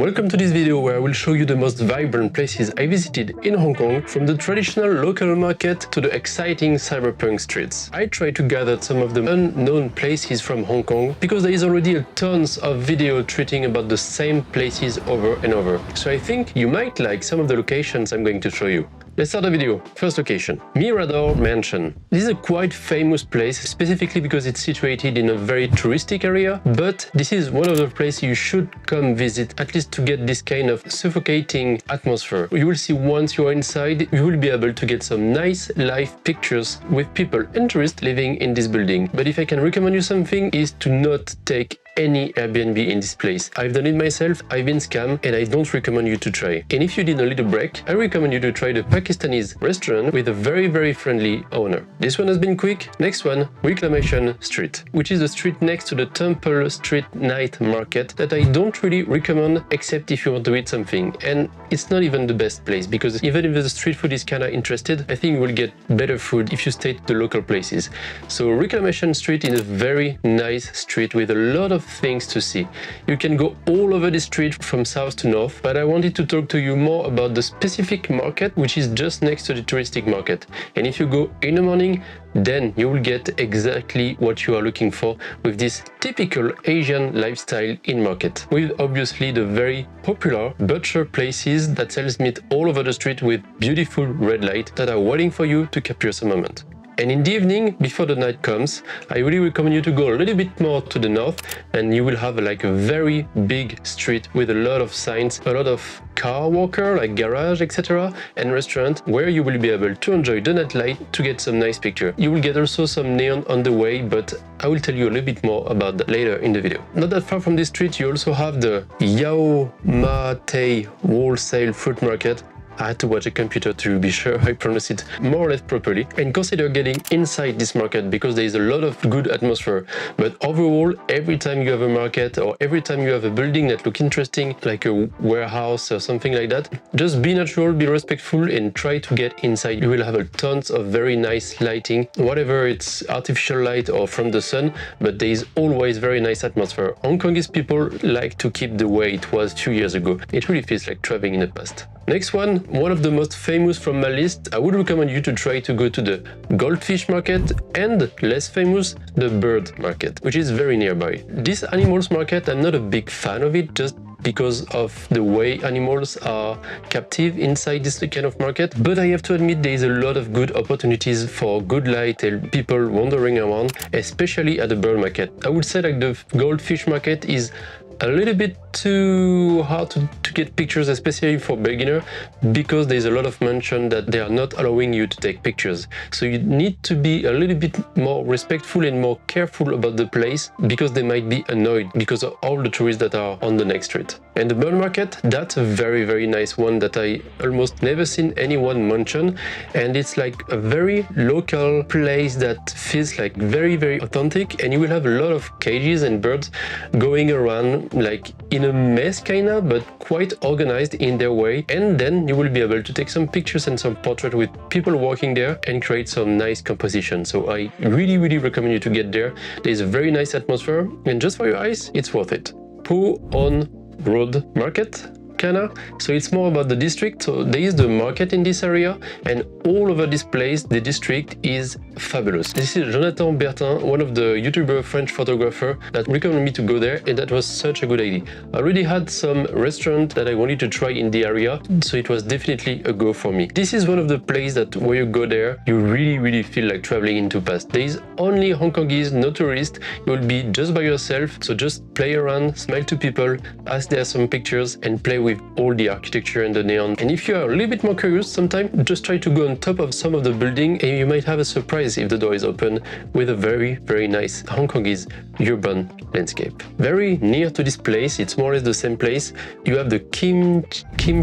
Welcome to this video where I will show you the most vibrant places I visited in Hong Kong, from the traditional local market to the exciting cyberpunk streets. I try to gather some of the unknown places from Hong Kong because there is already tons of video treating about the same places over and over. So I think you might like some of the locations I'm going to show you. Let's start the video. First location, Mirador Mansion. This is a quite famous place, specifically because it's situated in a very touristic area, but this is one of the places you should come visit, at least to get this kind of suffocating atmosphere. You will see once you are inside, you will be able to get some nice live pictures with people and tourists living in this building. But if I can recommend you something, is to not take any Airbnb in this place. I've done it myself, I've been scammed, and I don't recommend you to try. And if you need a little break, I recommend you to try the Pakistanis restaurant with a very friendly owner. This one has been quick. Next one, Reclamation Street, which is the street next to the Temple Street night market that I don't really recommend except if you want to eat something. And it's not even the best place, because even if the street food is kinda interested, I think you will get better food if you stay to the local places. So Reclamation Street is a very nice street with a lot of things to see. You can go all over the street from south to north, but I wanted to talk to you more about the specific market, which is just next to the touristic market. And if you go in the morning, then you will get exactly what you are looking for with this typical Asian lifestyle in market, with obviously the very popular butcher places that sells meat all over the street with beautiful red light that are waiting for you to capture some moment. And in the evening, before the night comes, I really recommend you to go a little bit more to the north, and you will have like a very big street with a lot of signs, a lot of car walker, like garage, etc., and restaurant, where you will be able to enjoy the nightlight to get some nice picture. You will get also some neon on the way, but I will tell you a little bit more about that later in the video. Not that far from this street, you also have the Yao Ma Tei Wholesale fruit market. I had to watch a computer to be sure I pronounce it more or less properly, and consider getting inside this market because there is a lot of good atmosphere. But overall, every time you have a market or every time you have a building that looks interesting, like a warehouse or something like that, just be natural, be respectful, and try to get inside. You will have a tons of very nice lighting, whatever it's artificial light or from the sun, but there is always very nice atmosphere. Hong Kongese people like to keep the way it was a few years ago. It really feels like traveling in the past. Next one of the most famous from my list, I would recommend you to try to go to the goldfish market, and less famous, the bird market, which is very nearby. This animals market, I'm not a big fan of it, just because of the way animals are captive inside this kind of market. But I have to admit, there is a lot of good opportunities for good light and people wandering around, especially at the bird market. I would say like the goldfish market is a little bit too hard to get pictures, especially for beginner, because there's a lot of mention that they are not allowing you to take pictures. So you need to be a little bit more respectful and more careful about the place, because they might be annoyed because of all the tourists that are on the next street. And the bird market, that's a very nice one that I almost never seen anyone mention, and it's like a very local place that feels like very authentic, and you will have a lot of cages and birds going around like in a mess kinda, but quite organized in their way. And then you will be able to take some pictures and some portraits with people working there and create some nice composition. So I really recommend you to get there. There's a very nice atmosphere, and just for your eyes, it's worth it. Po On Road Market, kinda. So it's more about the district. So there is the market in this area, and all over this place, the district is fabulous. This is Jonathan Bertin, one of the YouTuber French photographer, that recommended me to go there, and that was such a good idea. I already had some restaurant that I wanted to try in the area, so it was definitely a go for me. This is one of the places that where you go there, you really feel like traveling into past. There is only Hong Kongese, no tourists. You will be just by yourself, so just play around, smile to people, ask there some pictures, and play with all the architecture and the neon. And if you are a little bit more curious, sometimes just try to go on top of some of the building, and you might have a surprise if the door is open, with a very nice Hong Kongese urban landscape. Very near to this place, it's more or less the same place, you have the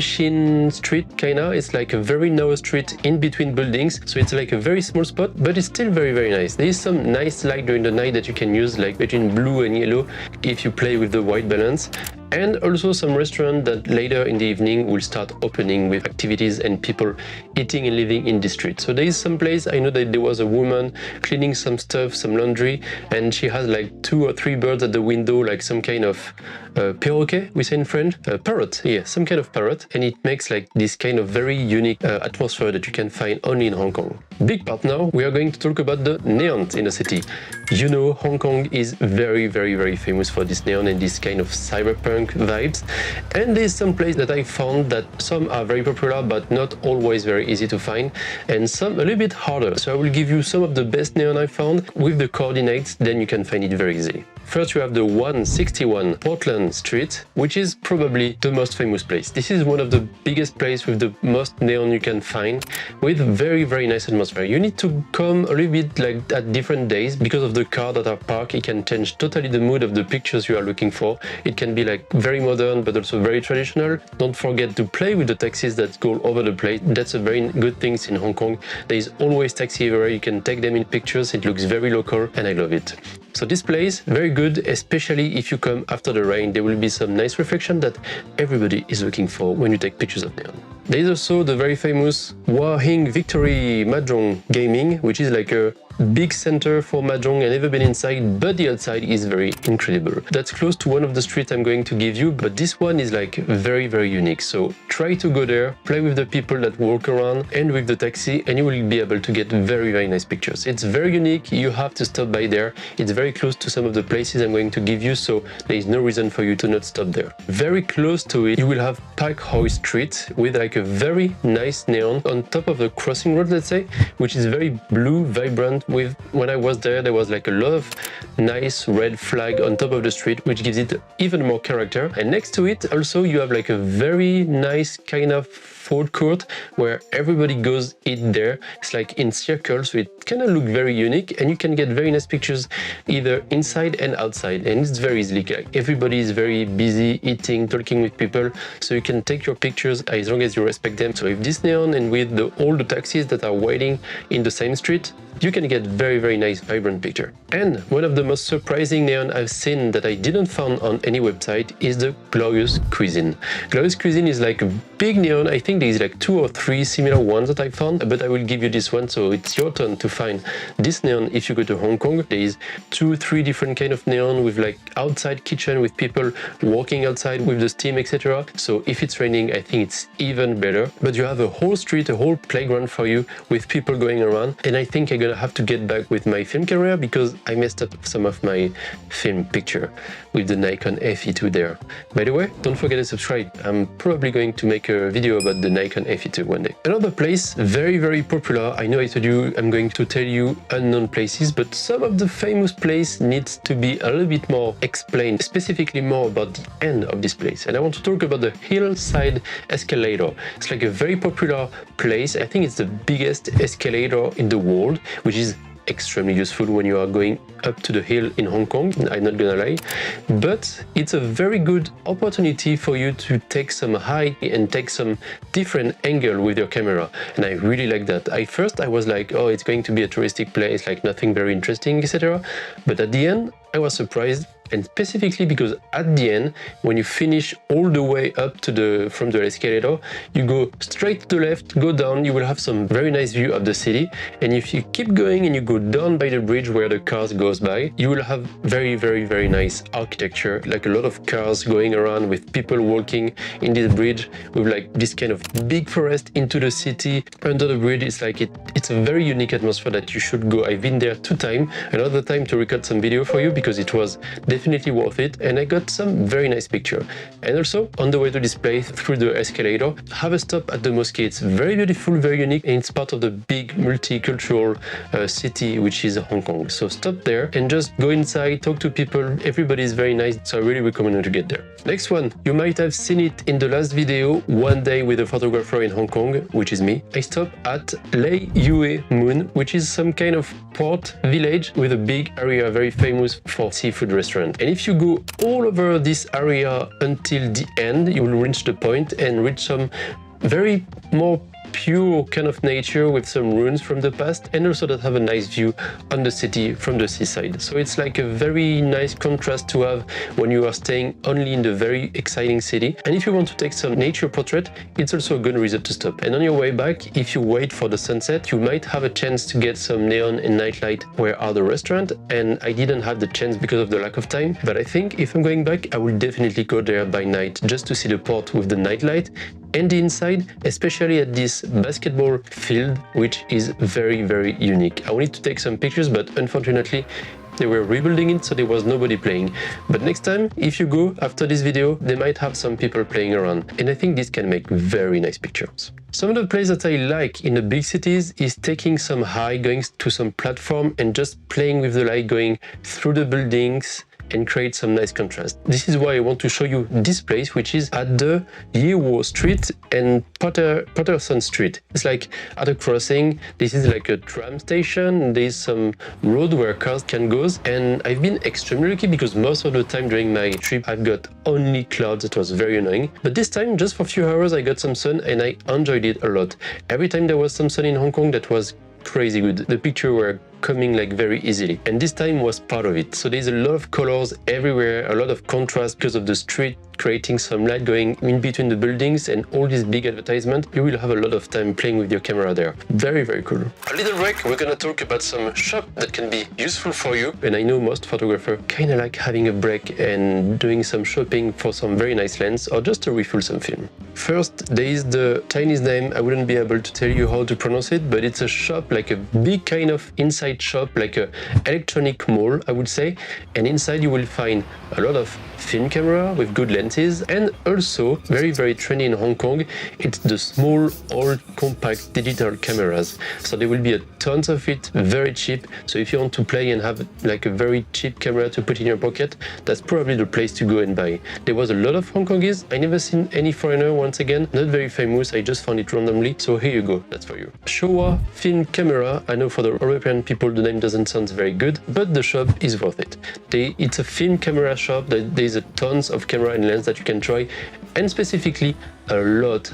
Shin Street kinda. It's like a very narrow street in between buildings, so it's like a very small spot, but it's still very nice. There is some nice light during the night that you can use, like between blue and yellow, if you play with the white balance. and also some restaurants that later in the evening will start opening with activities and people eating and living in the street. So there is some place, I know that there was a woman cleaning some stuff, some laundry, and she has like 2 or 3 birds at the window, like some kind of perroquet, we say in French, parrot, yeah, some kind of parrot, and it makes like this kind of very unique atmosphere that you can find only in Hong Kong. Big part now, we are going to talk about the neons in the city. You know, Hong Kong is very famous for this neon and this kind of cyberpunk vibes, and there's some place that I found that some are very popular but not always very easy to find, and some a little bit harder. So I will give you some of the best neon I found with the coordinates, then you can find it very easily. First, you have the 161 Portland Street, which is probably the most famous place. This is one of the biggest places with the most neon you can find, with very nice atmosphere. You need to come a little bit like at different days because of the cars that are parked. It can change totally the mood of the pictures you are looking for. It can be like very modern but also very traditional. Don't forget to play with the taxis that go over the place. That's a very good thing in Hong Kong. There is always taxi everywhere. You can take them in pictures. It looks very local and I love it. So this place, very good, especially if you come after the rain. There will be some nice reflection that everybody is looking for when you take pictures of neon. There is also the very famous Hing Victory Mahjong Gaming, which is like a big center for Mahjong. I've never been inside, but the outside is very incredible. That's close to one of the streets I'm going to give you, but this one is like very unique. So try to go there, play with the people that walk around and with the taxi, and you will be able to get very nice pictures. It's very unique. You have to stop by there. It's very close to some of the places I'm going to give you, so there is no reason for you to not stop there. Very close to it, you will have Pak Hoi Street with like a very nice neon on top of the crossing road, let's say, which is very blue, vibrant. When I was there was like a lot of nice red flag on top of the street, which gives it even more character. And next to it also you have like a very nice kind of food court where everybody goes eat there. It's like in circles, so it kind of look very unique, and you can get very nice pictures either inside and outside, and it's very easily. Like everybody is very busy eating, talking with people, so you can take your pictures as long as you respect them. So if this neon and with all the taxis that are waiting in the same street, you can get very nice vibrant picture. And one of the most surprising neon I've seen that I didn't find on any website is the Glorious Cuisine. Glorious Cuisine is like a big neon. I think there is like 2 or 3 similar ones that I found, but I will give you this one, so it's your turn to find this neon if you go to Hong Kong. There is 2-3 different kind of neon with like outside kitchen with people walking outside with the steam, etc. So if it's raining, I think it's even better. But you have a whole street, a whole playground for you with people going around, and I think I'm gonna have to get back with my film camera because I messed up some of my film picture with the Nikon FE2 there. By the way, don't forget to subscribe. I'm probably going to make a video about the Nikon FE2 one day. Another place, very popular. I know I told you I'm going to tell you unknown places, but some of the famous place needs to be a little bit more explained, specifically more about the end of this place. And I want to talk about the Hillside Escalator. It's like a very popular place. I think it's the biggest escalator in the world, which is extremely useful when you are going up to the hill in Hong Kong, I'm not gonna lie, but it's a very good opportunity for you to take some height and take some different angle with your camera, and I really like that. At first I was like, oh, it's going to be a touristic place, like nothing very interesting, etc. But at the end I was surprised, and specifically because at the end, when you finish all the way up to from the escalator, you go straight to the left, go down, you will have some very nice view of the city, and if you keep going and you go down by the bridge where the cars goes by, you will have very nice architecture, like a lot of cars going around with people walking in this bridge with like this kind of big forest into the city under the bridge. It's like it's a very unique atmosphere that you should go. I've been there 2 times, another time to record some video for you because it was definitely worth it, and I got some very nice picture. And also on the way to this place through the escalator, have a stop at the mosque. It's very beautiful, very unique, and it's part of the big multicultural city which is Hong Kong. So stop there and just go inside, talk to people. Everybody is very nice, so I really recommend you to get there. Next one, you might have seen it in the last video, One Day with a Photographer in Hong Kong, which is me. I stopped at Lei Yue Mun, which is some kind of port village with a big area very famous for seafood restaurant. And if you go all over this area until the end, you will reach the point and reach some very more pure kind of nature with some ruins from the past, and also that have a nice view on the city from the seaside. So it's like a very nice contrast to have when you are staying only in the very exciting city. And if you want to take some nature portrait, it's also a good reason to stop. And on your way back, if you wait for the sunset, you might have a chance to get some neon and nightlight where are the restaurant, and I didn't have the chance because of the lack of time. But I think if I'm going back, I will definitely go there by night just to see the port with the nightlight and the inside, especially at this basketball field, which is very, very unique. I wanted to take some pictures, but unfortunately they were rebuilding it, so there was nobody playing. But next time, if you go after this video, they might have some people playing around, and I think this can make very nice pictures. Some of the places that I like in the big cities is taking some high, going to some platform and just playing with the light going through the buildings and create some nice contrast. This is why I want to show you this place, which is at the Lei Yue Mun Street and Paterson Street. It's like at a crossing. This is like a tram station. There's some road where cars can go, and I've been extremely lucky because most of the time during my trip I've got only clouds. It was very annoying, but this time just for a few hours I got some sun and I enjoyed it a lot. Every time there was some sun in Hong Kong, that was crazy good. The pictures were coming like very easily, and this time was part of it. So there's a lot of colors everywhere, a lot of contrast because of the street creating some light going in between the buildings and all these big advertisements. You will have a lot of time playing with your camera there. Very, very cool. A little break, we're gonna talk about some shop that can be useful for you, and I know most photographers kind of like having a break and doing some shopping for some very nice lens or just to refill some film. First, there is the Chinese name. I wouldn't be able to tell you how to pronounce it, but it's a shop, like a big kind of inside shop, like a electronic mall, I would say. And inside you will find a lot of film camera with good lenses, and also very, very trendy in Hong Kong, it's the small, old, compact digital cameras. So there will be a tons of it, very cheap. So if you want to play and have like a very cheap camera to put in your pocket, that's probably the place to go and buy. There was a lot of Hong Kongese. I never seen any foreigner, once again, not very famous. I just found it randomly. So here you go, that's for you. Showa film camera. I know for the European people the name doesn't sound very good, but the shop is worth it. It's a film camera shop. There's a tons of camera and lens that you can try, and specifically a lot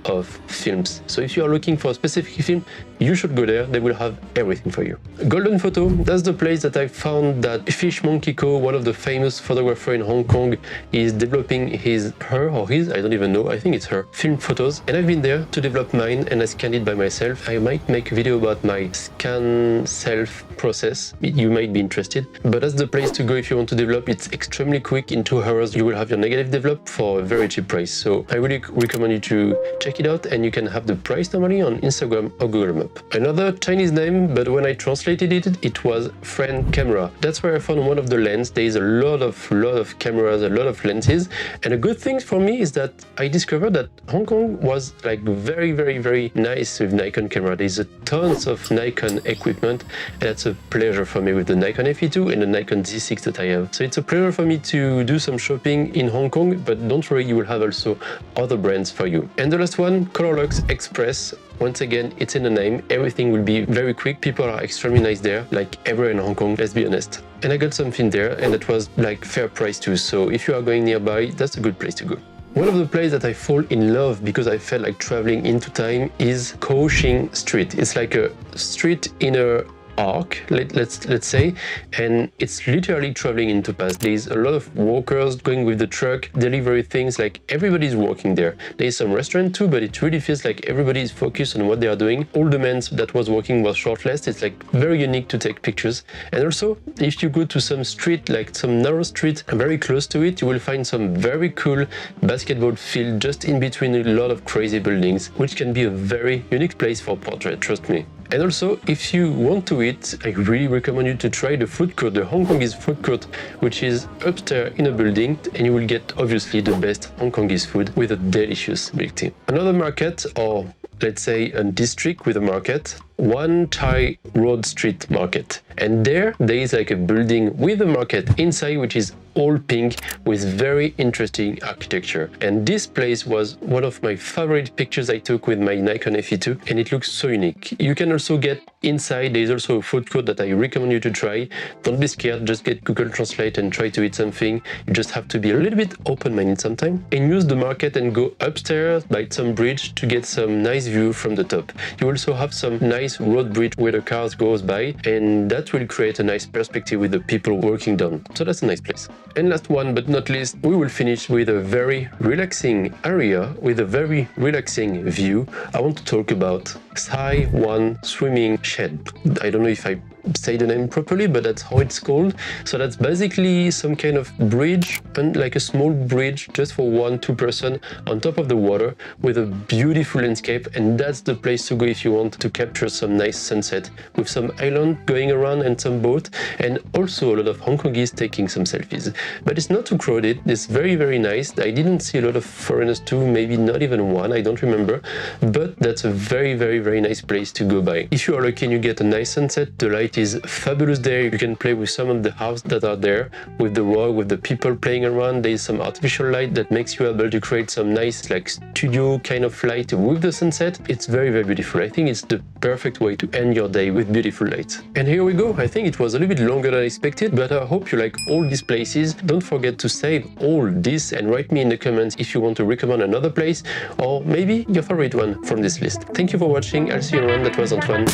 of films. So if you are looking for a specific film, you should go there. They will have everything for you. Golden Photo, that's the place that I found that Fish Monkey Co, one of the famous photographers in Hong Kong, is developing her, I don't even know, I think it's her, film photos. And I've been there to develop mine, and I scanned it by myself. I might make a video about my scan self process. You might be interested, but that's the place to go if you want to develop. It's extremely quick. In 2 hours, you will have your negative developed for a very cheap price. So I really recommend you to check it out, and you can have the price normally on Instagram or Google Map. Another Chinese name, but when I translated it, it was Friend Camera. That's where I found one of the lenses. There is a lot of cameras, a lot of lenses, and a good thing for me is that I discovered that Hong Kong was like very, very, very nice with Nikon camera. There's a tons of Nikon equipment, and that's a pleasure for me with the Nikon FE2 and the Nikon Z6 that I have. So it's a pleasure for me to do some shopping in Hong Kong, but don't worry, you will have also other brands for you. And the last one, Colorlux Express. Once again, it's in the name. Everything will be very quick. People are extremely nice there, like everywhere in Hong Kong, let's be honest. And I got something there, and it was like fair price too. So if you are going nearby, that's a good place to go. One of the places that I fall in love because I felt like traveling into time is Pak Hoi St Street. It's like a street in a arc, let's say, and it's literally traveling into past. There's a lot of workers going with the truck, delivery things, like everybody's working there. There's some restaurant too, but it really feels like everybody is focused on what they are doing. All the men that was working was shirtless. It's like very unique to take pictures. And also, if you go to some street, like some narrow street very close to it, you will find some very cool basketball field just in between a lot of crazy buildings, which can be a very unique place for portrait, trust me. And also, if you want to eat, I really recommend you to try the food court, the Hongkongese food court, which is upstairs in a building, and you will get obviously the best Hongkongese food with a delicious milk tea. Another market, or let's say a district with a market, one Thai road street market. And there is like a building with a market inside, which is all pink with very interesting architecture. And this place was one of my favorite pictures I took with my Nikon FE2, and it looks so unique. You can also get inside, there is also a food court that I recommend you to try. Don't be scared, just get Google Translate and try to eat something. You just have to be a little bit open-minded sometimes. And use the market and go upstairs by some bridge to get some nice view from the top. You also have some nice road bridge where the cars goes by, and that will create a nice perspective with the people working down. So that's a nice place. And last one but not least, we will finish with a very relaxing area with a very relaxing view. I want to talk about Sai Wan Swimming Shed. I don't know if I say the name properly, but that's how it's called. So that's basically some kind of bridge, and like a small bridge just for 1-2 person on top of the water with a beautiful landscape, and that's the place to go if you want to capture some nice sunset with some island going around and some boat, and also a lot of Hong Kongese taking some selfies. But it's not too crowded, it's very, very nice. I didn't see a lot of foreigners too, maybe not even one, I don't remember, but that's a very, very, very nice place to go by. If you are lucky and you get a nice sunset, the light is fabulous there. You can play with some of the houses that are there, with the rock, with the people playing around. There is some artificial light that makes you able to create some nice like studio kind of light with the sunset. It's very, very beautiful. I think it's the perfect way to end your day with beautiful lights. And here we go. I think it was a little bit longer than I expected, but I hope you like all these places. Don't forget to save all this and write me in the comments if you want to recommend another place or maybe your favorite one from this list. Thank you for watching. I'll see you around. That was Antoine.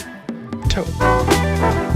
Ciao.